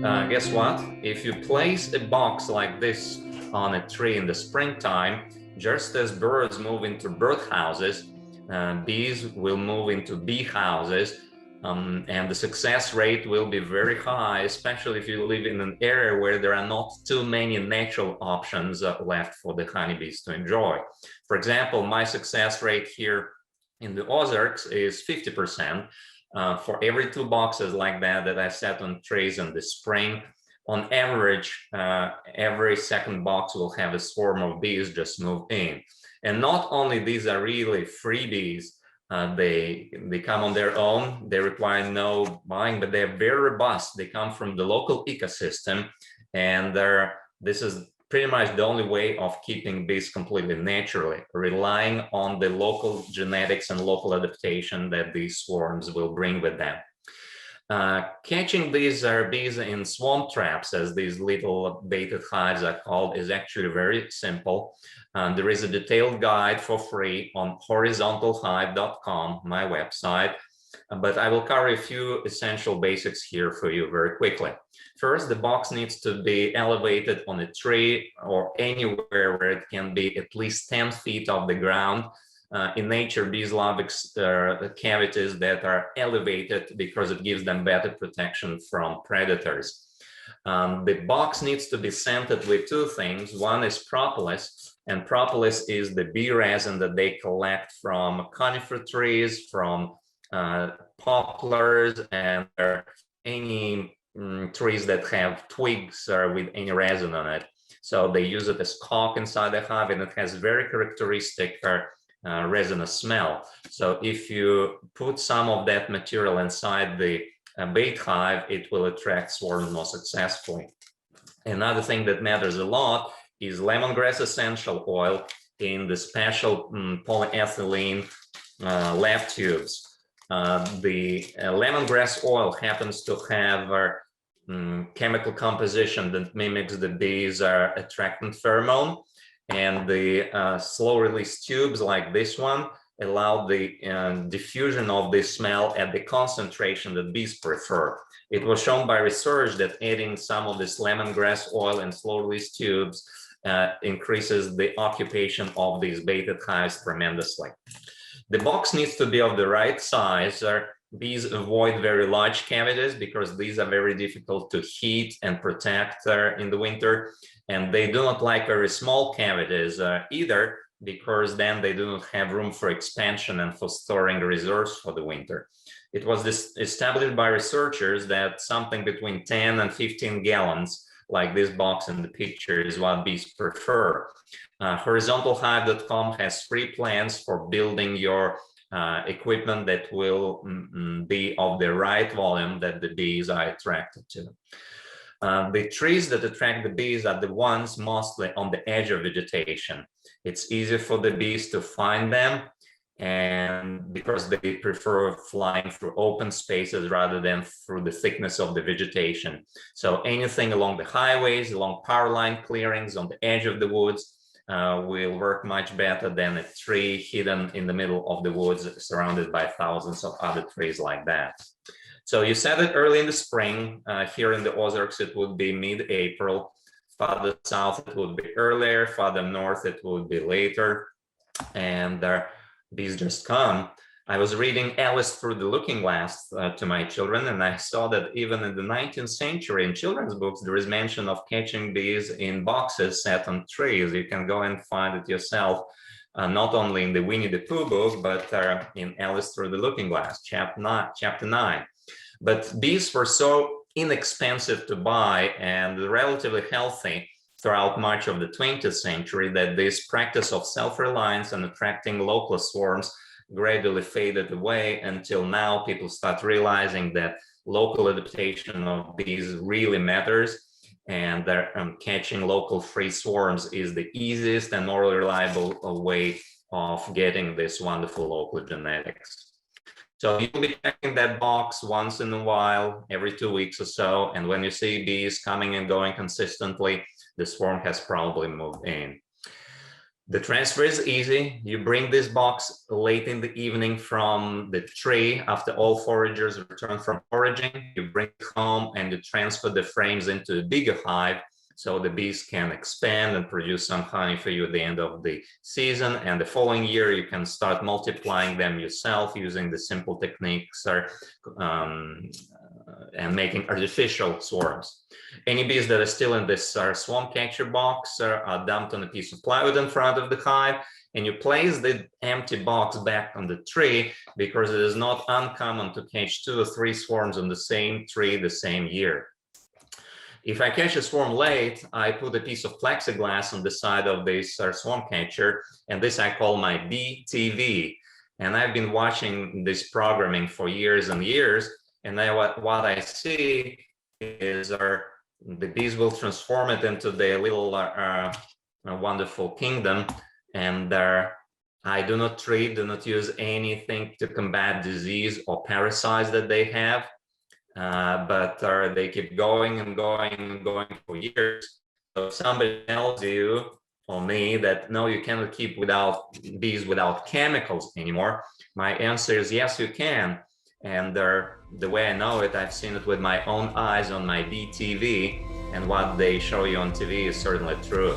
Guess what? If you place a box like this on a tree in the springtime, just as birds move into bird houses, bees will move into bee houses, and the success rate will be very high, especially if you live in an area where there are not too many natural options left for the honeybees to enjoy. For example, my success rate here in the Ozarks is 50%. For every 2 boxes like that I set on trees in the spring, on average, every second box will have a swarm of bees just move in. And not only these are really freebies, they come on their own, they require no buying, but they're very robust. They come from the local ecosystem, and this is pretty much the only way of keeping bees completely naturally, relying on the local genetics and local adaptation that these swarms will bring with them. Catching these bees in swamp traps, as these little baited hives are called, is actually very simple. There is a detailed guide for free on horizontalhive.com, my website, but I will cover a few essential basics here for you very quickly. First, the box needs to be elevated on a tree or anywhere where it can be at least 10 feet off the ground. In nature, bees love cavities that are elevated because it gives them better protection from predators. The box needs to be scented with 2 things. One is propolis, and propolis is the bee resin that they collect from conifer trees, from poplars, and any trees that have twigs with any resin on it. So they use it as caulk inside the hive, and it has very characteristic resinous smell. So if you put some of that material inside the bait hive, it will attract swarms more successfully. Another thing that matters a lot is lemongrass essential oil in the special polyethylene lab tubes. The lemongrass oil happens to have chemical composition that mimics the bees' attractant pheromone, and the slow release tubes like this one allow the diffusion of the smell at the concentration that bees prefer. It was shown by research that adding some of this lemongrass oil in slow release tubes increases the occupation of these baited hives tremendously. The box needs to be of the right size. Bees avoid very large cavities because these are very difficult to heat and protect in the winter. And they do not like very small cavities either, because then they do not have room for expansion and for storing reserves for the winter. It was established by researchers that something between 10 and 15 gallons, like this box in the picture, is what bees prefer. Horizontalhive.com has free plans for building your equipment that will be of the right volume that the bees are attracted to. The trees that attract the bees are the ones mostly on the edge of vegetation. It's easier for the bees to find them, and because they prefer flying through open spaces rather than through the thickness of the vegetation. So anything along the highways, along power line clearings, on the edge of the woods will work much better than a tree hidden in the middle of the woods surrounded by thousands of other trees like that. So you said it early in the spring. Here in the Ozarks, it would be mid-April. Farther south, it would be earlier. Farther north, it would be later. And bees just come. I was reading Alice Through the Looking Glass to my children, and I saw that even in the 19th century in children's books, there is mention of catching bees in boxes set on trees. You can go and find it yourself, not only in the Winnie the Pooh book, but in Alice Through the Looking Glass, chapter 9. But bees were so inexpensive to buy and relatively healthy throughout much of the 20th century that this practice of self-reliance and attracting local swarms gradually faded away, until now people start realizing that local adaptation of bees really matters, and that catching local free swarms is the easiest and more reliable way of getting this wonderful local genetics. So you'll be checking that box once in a while, every 2 weeks or so, and when you see bees coming and going consistently, the swarm has probably moved in. The transfer is easy. You bring this box late in the evening from the tree after all foragers return from foraging. You bring it home and you transfer the frames into a bigger hive so the bees can expand and produce some honey for you at the end of the season. And the following year, you can start multiplying them yourself using the simple techniques and making artificial swarms. Any bees that are still in this swarm catcher box are dumped on a piece of plywood in front of the hive, and you place the empty box back on the tree because it is not uncommon to catch 2 or 3 swarms on the same tree the same year. If I catch a swarm late, I put a piece of plexiglass on the side of this swarm catcher, and this I call my bee TV. And I've been watching this programming for years and years, and then what I see is the bees will transform it into their little wonderful kingdom, and I do not treat, do not use anything to combat disease or parasites that they have. But they keep going and going and going for years. So if somebody tells you or me that no, you cannot keep bees without chemicals anymore, my answer is yes, you can. And the way I know it, I've seen it with my own eyes on my bee TV, and what they show you on TV is certainly true.